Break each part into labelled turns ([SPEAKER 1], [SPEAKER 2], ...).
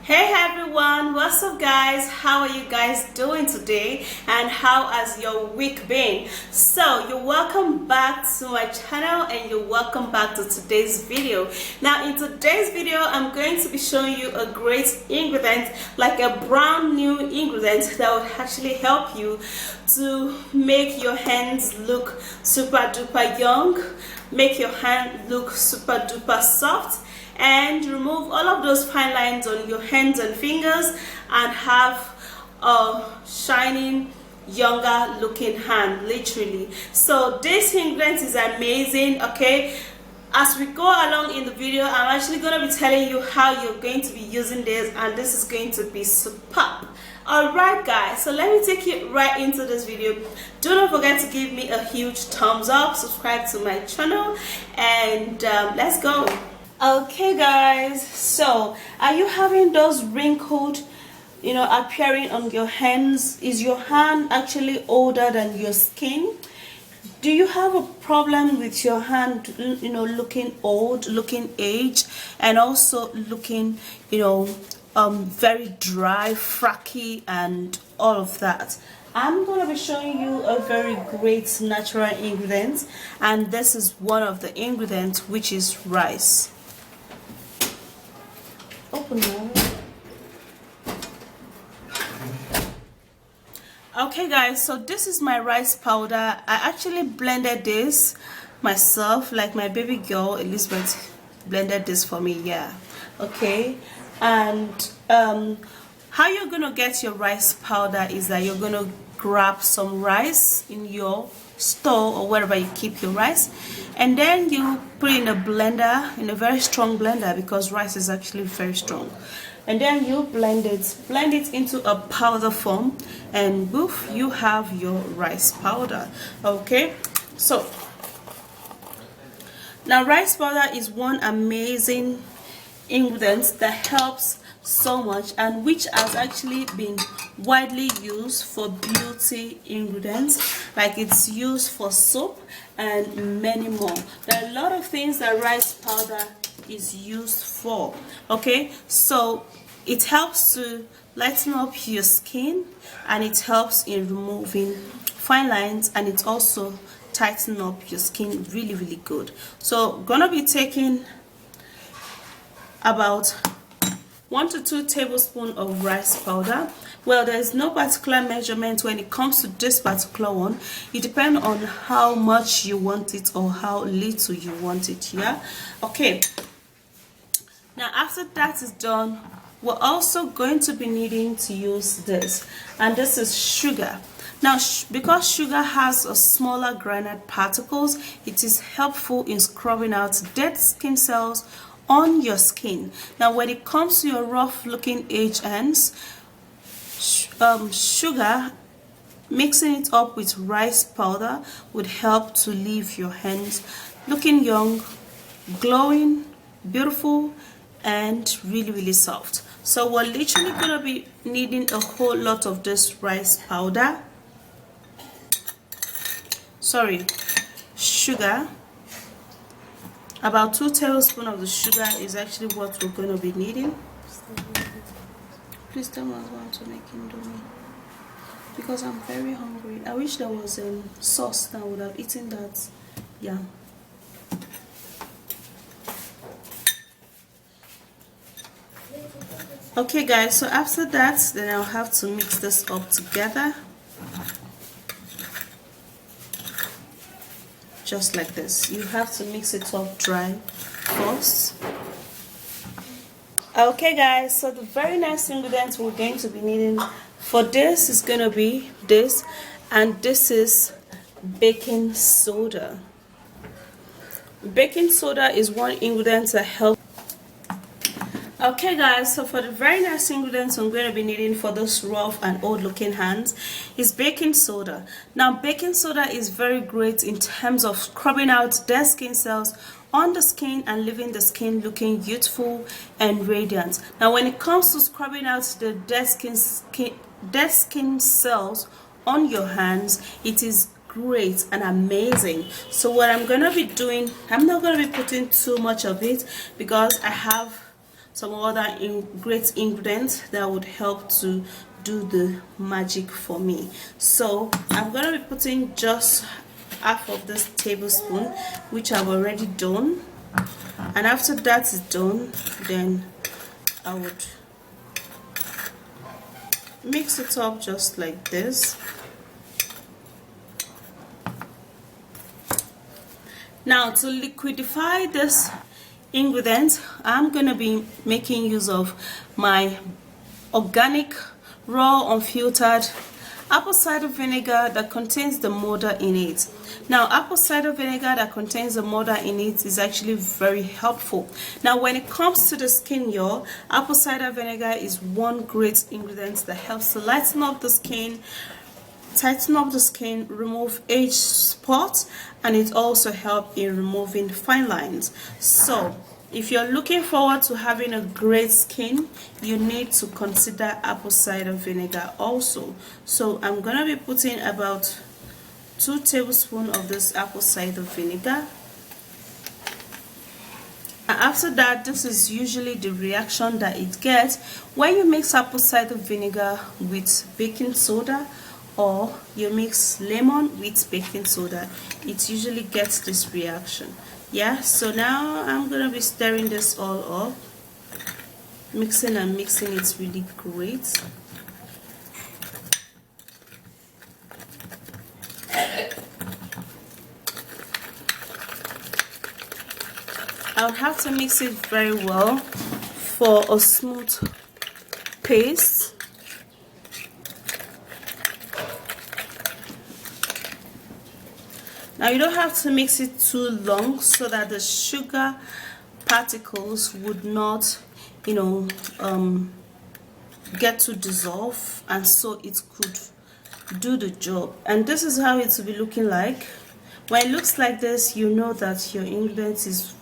[SPEAKER 1] Hey everyone, what's up guys? How are you guys doing today and how has your week been? So you're welcome back to my channel and you're welcome back to today's video. Now in today's video I'm going to be showing you a great ingredient, like a brand new ingredient that would actually help you to make your hands look super duper young, make your hand look super duper soft, and remove all of those fine lines on your hands and fingers and have a shining younger looking hand, literally. So this ingredient is amazing. Okay, as we go along in the video, I'm actually going to be telling you how you're going to be using this, and this is going to be superb. Alright guys, so let me take you right into this video. Do not forget to give me a huge thumbs up, subscribe to my channel, and let's go. Okay guys, so are you having those wrinkled appearing on your hands? Is your hand actually older than your skin? Do you have a problem with your hand looking old, looking aged, and also looking very dry, fracky, and all of that? I'm going to be showing you a very great natural ingredient, and this is one of the ingredients, which is rice. Open now. Okay guys, so this is my rice powder. I actually blended this myself, like my baby girl Elizabeth blended this for me. Yeah, okay. And how you're gonna get your rice powder is that you're gonna grab some rice in your store or wherever you keep your rice, and then you put it in a blender, in a very strong blender, because rice is actually very strong, and then you blend it into a powder form, and boof, you have your rice powder. Okay, so now rice powder is one amazing ingredient that helps so much, and which has actually been widely used for beauty ingredients, like it's used for soap and many more. There are a lot of things that rice powder is used for. Okay, so it helps to lighten up your skin, and it helps in removing fine lines, and it also tighten up your skin really good. So gonna be taking about 1 to 2 tablespoons of rice powder. Well, there is no particular measurement when it comes to this particular one. It depends on how much you want it or how little you want it. Yeah, okay. Now after that is done, we're also going to be needing to use this, and this is sugar. Now because sugar has a smaller granite particles, it is helpful in scrubbing out dead skin cells on your skin. Now when it comes to your rough looking aged hands, sugar, mixing it up with rice powder, would help to leave your hands looking young, glowing, beautiful, and really soft. So we're literally gonna be needing a whole lot of this rice powder, sugar. About 2 tablespoons of the sugar is actually what we're going to be needing. Please tell me I want to make indomie, because I'm very hungry. I wish there was a sauce that I would have eaten that. Yeah. Okay guys, so after that, then I'll have to mix this up together. Just like this. You have to mix it up dry first. Okay guys, so the very next ingredient we're going to be needing for this is going to be this, and this is baking soda. Baking soda is one ingredient that helps. Okay guys, so for the very next ingredients I'm going to be needing for those rough and old looking hands is baking soda. Now baking soda is very great in terms of scrubbing out dead skin cells on the skin and leaving the skin looking youthful and radiant. Now when it comes to scrubbing out the dead skin cells on your hands, it is great and amazing. So what I'm going to be doing, I'm not going to be putting too much of it because I have some other great ingredients that would help to do the magic for me. So I'm going to be putting just half of this tablespoon, which I've already done, and after that is done, then I would mix it up just like this. Now, to liquidify this ingredient, I'm going to be making use of my organic, raw, unfiltered apple cider vinegar that contains the modder in it. Now, apple cider vinegar that contains the modder in it is actually very helpful. Now, when it comes to the skin, y'all, apple cider vinegar is one great ingredient that helps to lighten up the skin, tighten up the skin, remove age spots, and it also helps in removing fine lines. So if you're looking forward to having a great skin, you need to consider apple cider vinegar also. So I'm gonna be putting about 2 tablespoons of this apple cider vinegar. And after that, this is usually the reaction that it gets when you mix apple cider vinegar with baking soda, or you mix lemon with baking soda. It usually gets this reaction. Yeah, so now I'm gonna be stirring this all up, mixing and mixing. It's really great. I'll have to mix it very well for a smooth paste. Now, you don't have to mix it too long so that the sugar particles would not, get to dissolve, and so it could do the job. And this is how it will be looking like. When it looks like this, you know that your ingredient is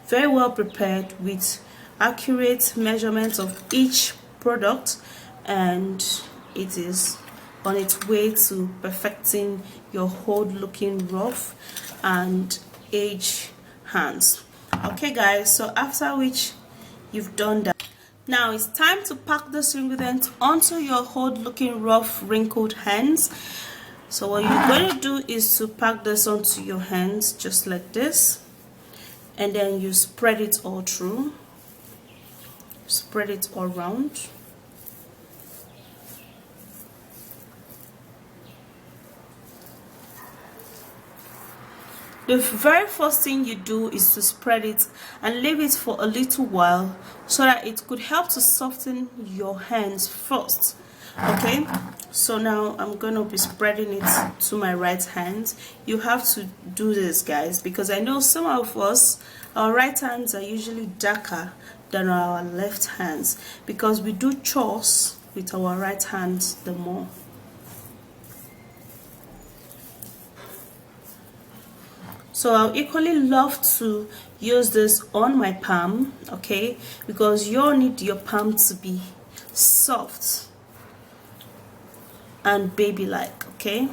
[SPEAKER 1] very well prepared with accurate measurements of each product, and it is on its way to perfecting your hold looking rough and aged hands. Okay guys, so after which you've done that, now it's time to pack this ingredient onto your hold looking rough wrinkled hands. So what you're going to do is to pack this onto your hands just like this, and then you spread it all through, spread it all around. The very first thing you do is to spread it and leave it for a little while so that it could help to soften your hands first. Okay, so now I'm going to be spreading it to my right hand. You have to do this, guys, because I know some of us, our right hands are usually darker than our left hands because we do chores with our right hands the more. So I'll equally love to use this on my palm, okay, because you'll need your palm to be soft and baby-like, okay.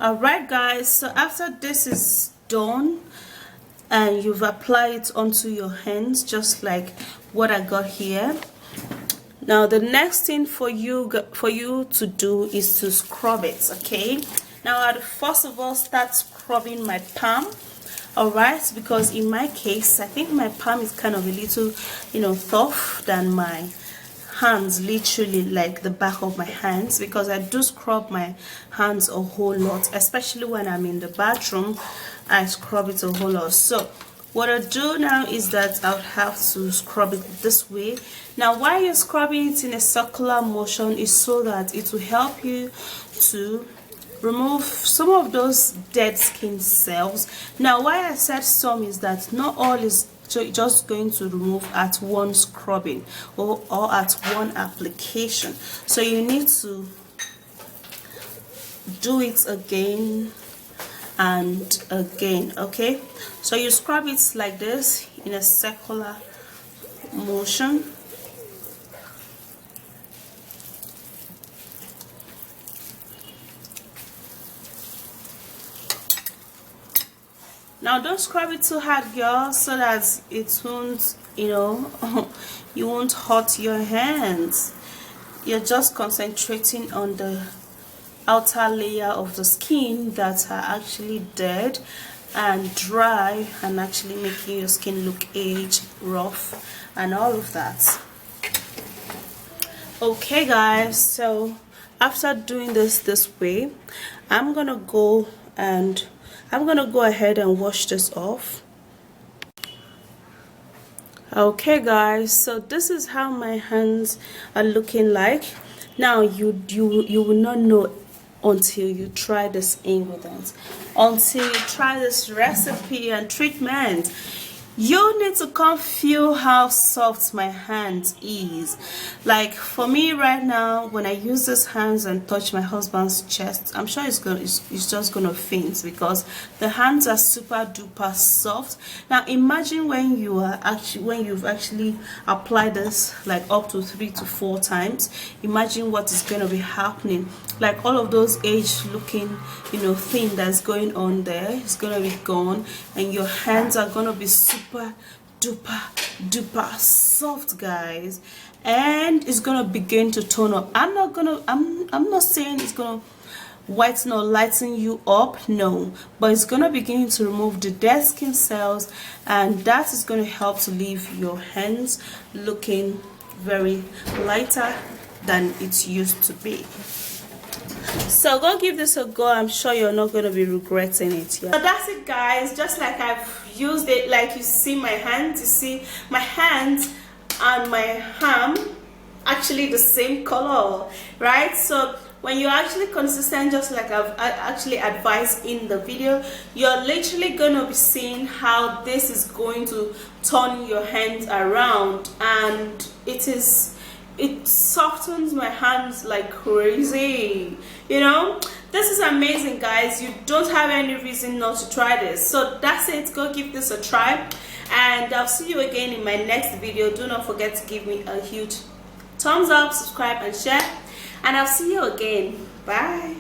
[SPEAKER 1] Alright guys, so after this is done and you've applied it onto your hands just like what I got here, now the next thing for you to do is to scrub it. Okay, now I'd first of all start scrubbing my palm. Alright, because in my case I think my palm is kind of a little tough than my hands, literally like the back of my hands, because I do scrub my hands a whole lot, especially when I'm in the bathroom. I scrub it a whole lot. So what I do now is that I'll have to scrub it this way. Now while you're scrubbing it in a circular motion is so that it will help you to remove some of those dead skin cells. Now why I said some is that not all is just going to remove at one scrubbing or at one application, so you need to do it again and again. Okay, so you scrub it like this in a circular motion. Now don't scrub it too hard, girl, so that it won't, you know, you won't hurt your hands. You're just concentrating on the outer layer of the skin that are actually dead and dry, and actually making your skin look aged, rough, and all of that. Okay guys, so after doing this way, I'm gonna go ahead and wash this off. Okay guys, so this is how my hands are looking like. Now you will not know until you try this ingredient, until you try this recipe and treatment. You need to come feel how soft my hand is. Like for me right now, when I use these hands and touch my husband's chest, I'm sure it's just gonna faint, because the hands are super duper soft. Now imagine when you've actually applied this like up to 3 to 4 times. Imagine what is gonna be happening. Like all of those age looking, you know, thing that's going on there is gonna be gone, and your hands are gonna be super duper soft, guys, and it's gonna begin to tone up. I'm not saying it's gonna whiten or lighten you up, no, but it's gonna begin to remove the dead skin cells, and that is gonna help to leave your hands looking very lighter than it used to be. So go give this a go. I'm sure you're not going to be regretting it. Yeah. So that's it guys, just like I've used it. Like you see my hands, you see my hands and my arm actually the same color, right? So when you're actually consistent, just like I've actually advised in the video, you're literally going to be seeing how this is going to turn your hands around, and it softens my hands like crazy. You know, this is amazing guys. You don't have any reason not to try this. So that's it, go give this a try, and I'll see you again in my next video. Do not forget to give me a huge thumbs up, subscribe and share, and I'll see you again. Bye.